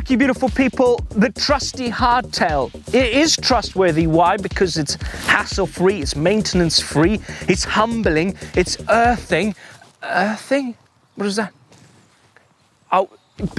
Look, you beautiful people, the trusty hardtail. It is trustworthy. Why? Because it's hassle-free, it's maintenance-free, it's humbling, it's earthing. Earthing? What is that? Oh,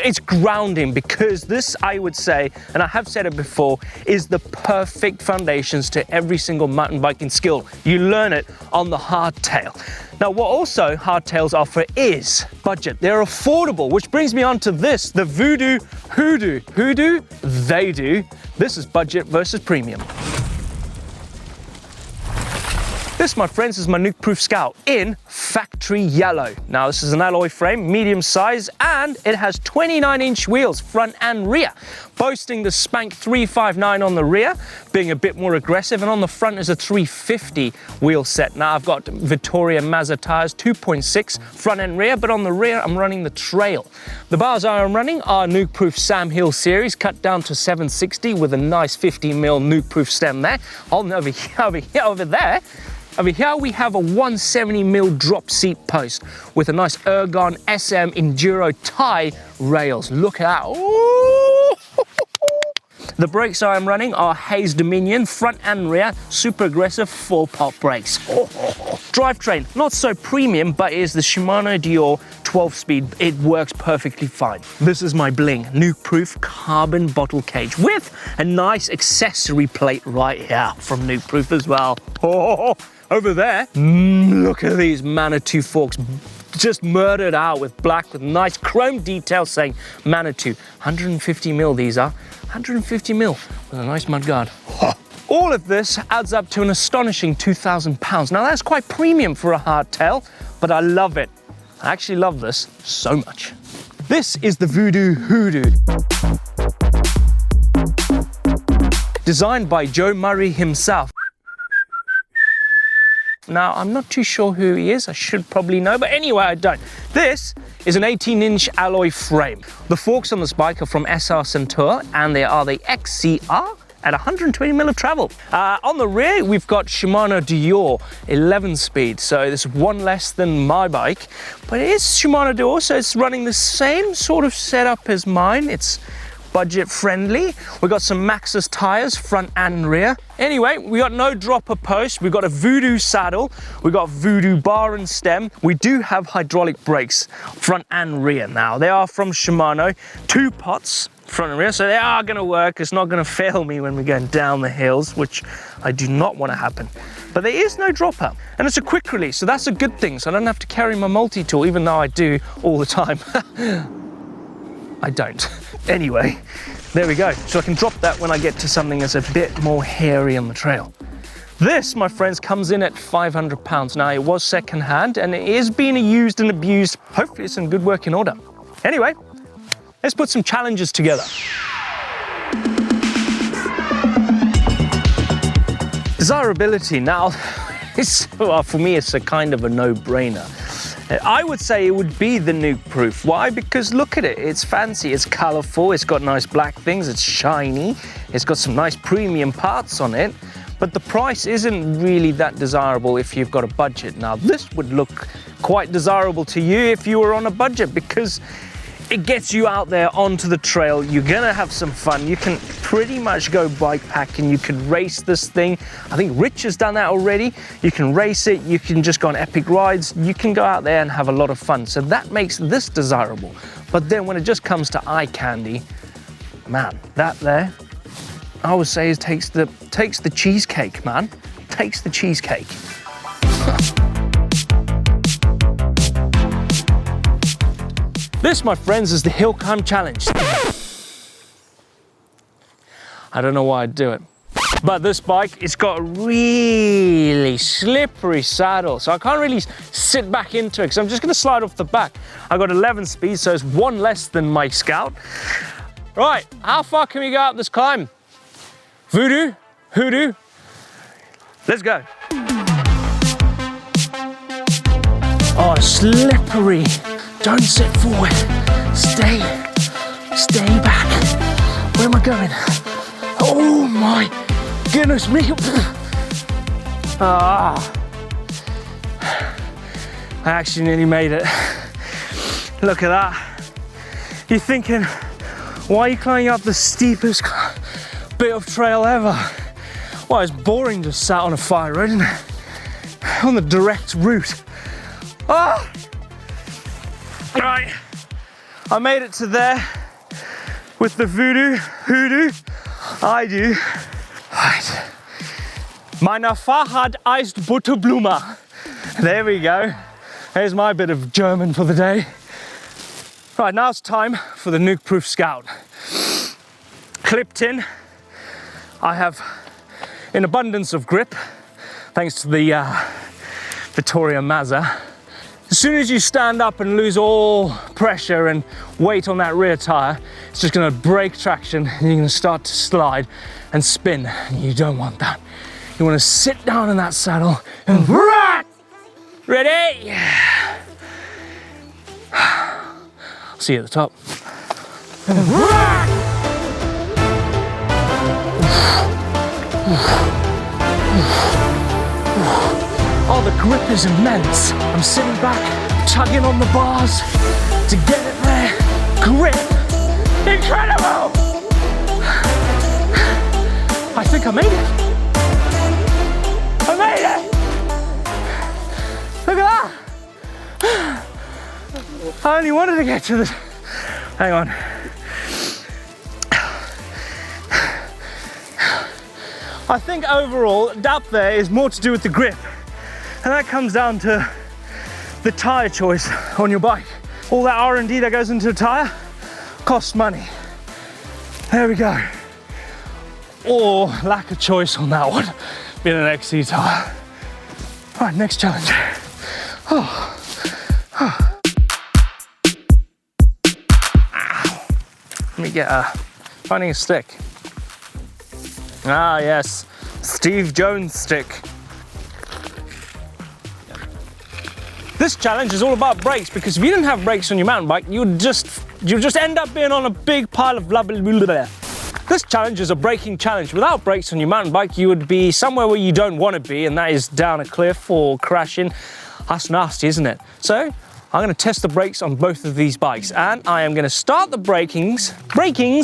it's grounding, because this, I would say, and I have said it before, is the perfect foundations to every single mountain biking skill. You learn it on the hardtail. Now, what also hardtails offer is budget. They're affordable, which brings me on to this, the Voodoo Hoodoo. Hoodoo, they do. This is budget versus premium. This, my friends, is my Nukeproof Scout in factory yellow. Now, this is an alloy frame, medium size, and it has 29-inch wheels, front and rear, boasting the Spank 359 on the rear, being a bit more aggressive, and on the front is a 350 wheel set. Now, I've got Vittoria Mazda tires, 2.6 front and rear, but on the rear, I'm running the Trail. The bars I'm running are Nukeproof Sam Hill series, cut down to 760 with a nice 50mm Nukeproof stem there. Over here we have a 170mm drop seat post with a nice Ergon SM Enduro tie rails. Look at that. Ooh. The brakes I'm running are Hayes Dominion, front and rear, super aggressive 4-pot brakes. Drivetrain, not so premium, but is the Shimano Dior 12-speed. It works perfectly fine. This is my bling, Nukeproof carbon bottle cage with a nice accessory plate right here from Nukeproof as well. Over there, look at these Manitou forks, just murdered out with black with nice chrome details saying Manitou. 150mm these are, 150mm with a nice mudguard. All of this adds up to an astonishing £2,000. Now that's quite premium for a hardtail, but I love it. I actually love this so much. This is the Voodoo Hoodoo. Designed by Joe Murray himself. Now, I'm not too sure who he is. I should probably know, but anyway, I don't. This is an 18-inch alloy frame. The forks on this bike are from SR Centaur, and they are the XCR at 120mm of travel. On the rear, we've got Shimano Dior 11-speed, so this is one less than my bike, but it is Shimano Dior, so it's running the same sort of setup as mine. It's budget friendly. We've got some Maxxis tires, front and rear. Anyway, we got no dropper post. We've got a Voodoo saddle. We've got Voodoo bar and stem. We do have hydraulic brakes, front and rear. Now, they are from Shimano, 2 pots, front and rear, so they are gonna work. It's not gonna fail me when we're going down the hills, which I do not want to happen. But there is no dropper, and it's a quick release, so that's a good thing. So I don't have to carry my multi-tool, even though I do all the time. I don't. Anyway, there we go. So I can drop that when I get to something that's a bit more hairy on the trail. This, my friends, comes in at £500. Now, it was second-hand, and it is being used and abused. Hopefully, it's in good working order. Anyway, let's put some challenges together. Desirability. Now, well, for me, it's a kind of a no-brainer. I would say it would be the Nukeproof. Why? Because look at it, it's fancy, it's colorful, it's got nice black things, it's shiny, it's got some nice premium parts on it, but the price isn't really that desirable if you've got a budget. Now, this would look quite desirable to you if you were on a budget, because it gets you out there onto the trail. You're gonna have some fun. You can pretty much go bike packing. You can race this thing. I think Rich has done that already. You can race it. You can just go on epic rides. You can go out there and have a lot of fun. So that makes this desirable. But then when it just comes to eye candy, man, that there, I would say it takes the cheesecake, man. Takes the cheesecake. This, my friends, is the Hill Climb Challenge. I don't know why I'd do it. But this bike, it's got a really slippery saddle, so I can't really sit back into it, because I'm just gonna slide off the back. I got 11 speed, so it's 1 less than my Scout. Right, how far can we go up this climb? Voodoo, Hoodoo, let's go. Oh, slippery. Don't sit forward. Stay back. Where am I going? Oh my goodness me. I actually nearly made it. Look at that. You're thinking, Why are you climbing up the steepest bit of trail ever? Well, it's boring just sat on a fire road, isn't it? On the direct route. Ah! Right, I made it to there with the Voodoo Hoodoo. I do. Right. Meine Fahrrad iced Butterblume. There we go. There's my bit of German for the day. Right, now it's time for the Nukeproof Scout. Clipped in, I have an abundance of grip, thanks to the Vittoria Mazza. As soon as you stand up and lose all pressure and weight on that rear tire, it's just gonna break traction and you're gonna start to slide and spin. You don't want that. You wanna sit down in that saddle and ready? See you at the top. Oh, the grip is immense. I'm sitting back, tugging on the bars to get it there. Grip, incredible! I think I made it. I made it! Look at that! I only wanted to get to the... Hang on. I think overall, up there is more to do with the grip. And that comes down to the tire choice on your bike. All that R&D that goes into a tire costs money. There we go. Or lack of choice on that one, being an XC tire. All right, next challenge. Oh. Let me get finding a stick. Ah, yes, Steve Jones stick. This challenge is all about brakes, because if you didn't have brakes on your mountain bike, you'd just end up being on a big pile of blah, blah, blah, blah. This challenge is a braking challenge. Without brakes on your mountain bike, you would be somewhere where you don't want to be, and that is down a cliff or crashing. That's nasty, isn't it? So I'm going to test the brakes on both of these bikes, and I am going to start the brakings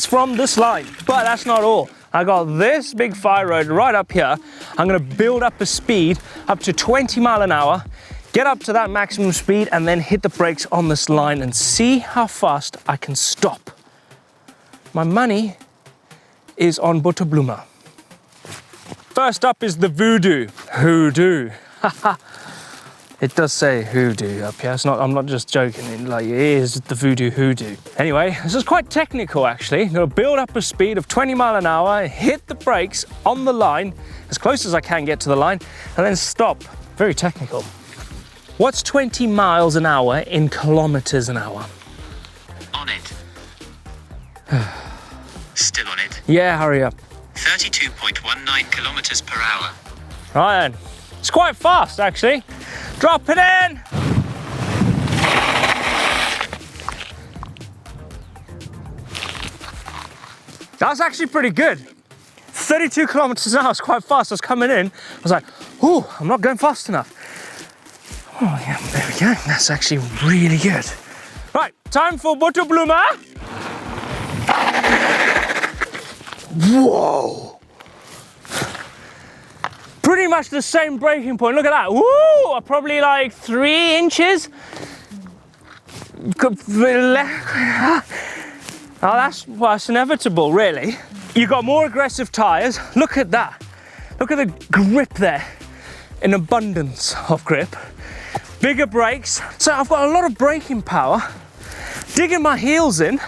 from this line. But that's not all. I got this big fire road right up here. I'm going to build up a speed up to 20 miles an hour, get up to that maximum speed, and then hit the brakes on this line and see how fast I can stop. My money is on Butterblume. First up is the Voodoo Hoodoo. It does say hoodoo up here. It's not, I'm not just joking, it is the Voodoo Hoodoo. Anyway, this is quite technical actually. I'm gonna build up a speed of 20 miles an hour, hit the brakes on the line, as close as I can get to the line, and then stop. Very technical. What's 20 miles an hour in kilometers an hour? On it. Still on it. Yeah, hurry up. 32.19 kilometers per hour. Right then. It's quite fast actually. Drop it in! That's actually pretty good. 32 kilometers an hour is quite fast. I was coming in, I was like, ooh, I'm not going fast enough. Oh yeah, there we go. That's actually really good. Right, time for Butterblume. Whoa! Pretty much the same braking point. Look at that. Woo! Probably like 3 inches. Oh, that's inevitable, really. You got more aggressive tires. Look at that. Look at the grip there. An abundance of grip. Bigger brakes. So I've got a lot of braking power. Digging my heels in.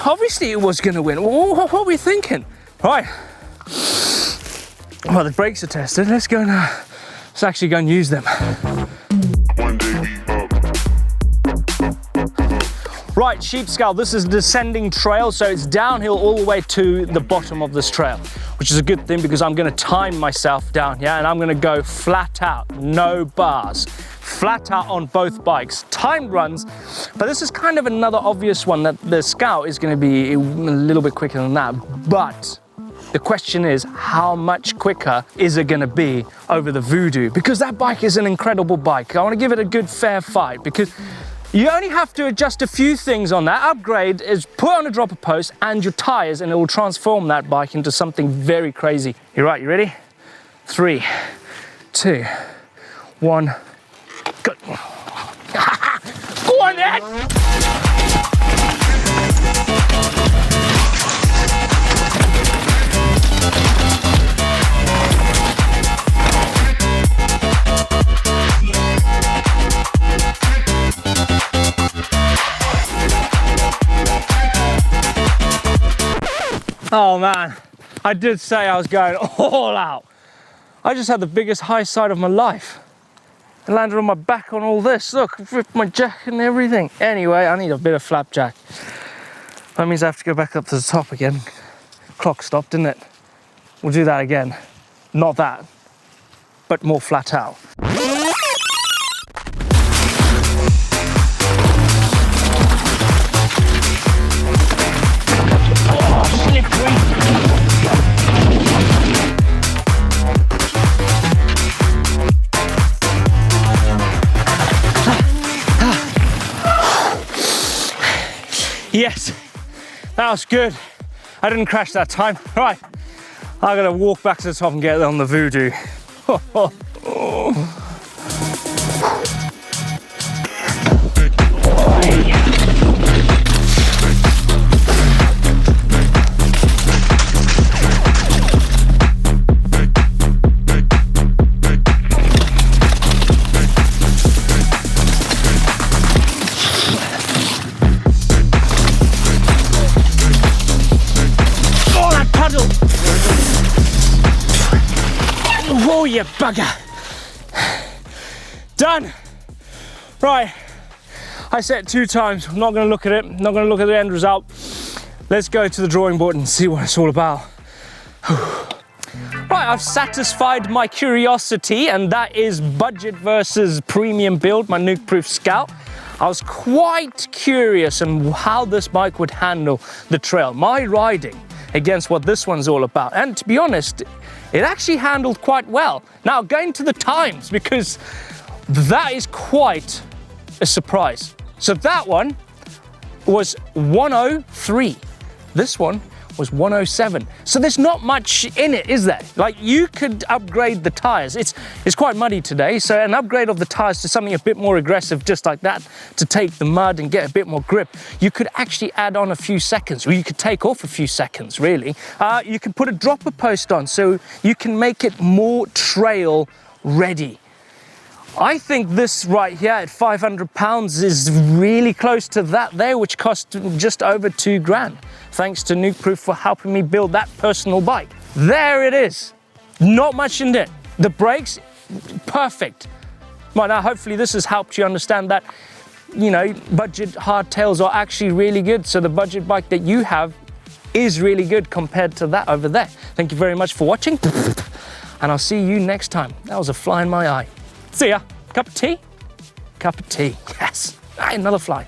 Obviously it was gonna win. What were we thinking? Right. Well, the brakes are tested. Let's go now. Let's actually go and use them. Right, Sheep Skull, this is a descending trail, so it's downhill all the way to the bottom of this trail, which is a good thing because I'm gonna time myself down here and I'm gonna go flat out, no bars. Flat out on both bikes, timed runs, but this is kind of another obvious one that the Scout is gonna be a little bit quicker than that, but the question is, how much quicker is it gonna be over the Voodoo? Because that bike is an incredible bike. I wanna give it a good fair fight because You only have to adjust a few things on that. Upgrade is put on a dropper post and your tires, and it will transform that bike into something very crazy. You're right, you ready? 3, 2, 1, go. Go on, Ed! Oh man, I did say I was going all out. I just had the biggest high side of my life. I landed on my back on all this. Look, ripped my jack and everything. Anyway, I need a bit of flapjack. That means I have to go back up to the top again. Clock stopped, didn't it? We'll do that again. Not that, but more flat out. Yes, that was good. I didn't crash that time. Right, I gotta walk back to the top and get on the Voodoo. Oh, you bugger. Done. Right, I said it 2 times. I'm not gonna look at it, not gonna look at the end result. Let's go to the drawing board and see what it's all about. Right, I've satisfied my curiosity, and that is budget versus premium build, my Nukeproof Scout. I was quite curious on how this bike would handle the trail, my riding, against what this one's all about. And to be honest, it actually handled quite well. Now, going to the times, because that is quite a surprise. So that one was 103. This one was 107. So there's not much in it, is there? Like, you could upgrade the tires. It's quite muddy today, so an upgrade of the tires to something a bit more aggressive, just like that, to take the mud and get a bit more grip, you could actually add on a few seconds, or you could take off a few seconds, really. You can put a dropper post on, so you can make it more trail ready. I think this right here at 500 pounds is really close to that there, which cost just over 2 grand. Thanks to Nukeproof for helping me build that personal bike. There it is. Not much in it. The brakes, perfect. Well, now hopefully this has helped you understand that, you know, budget hardtails are actually really good. So the budget bike that you have is really good compared to that over there. Thank you very much for watching. And I'll see you next time. That was a fly in my eye. See ya. Cup of tea? Cup of tea. Yes. Another fly.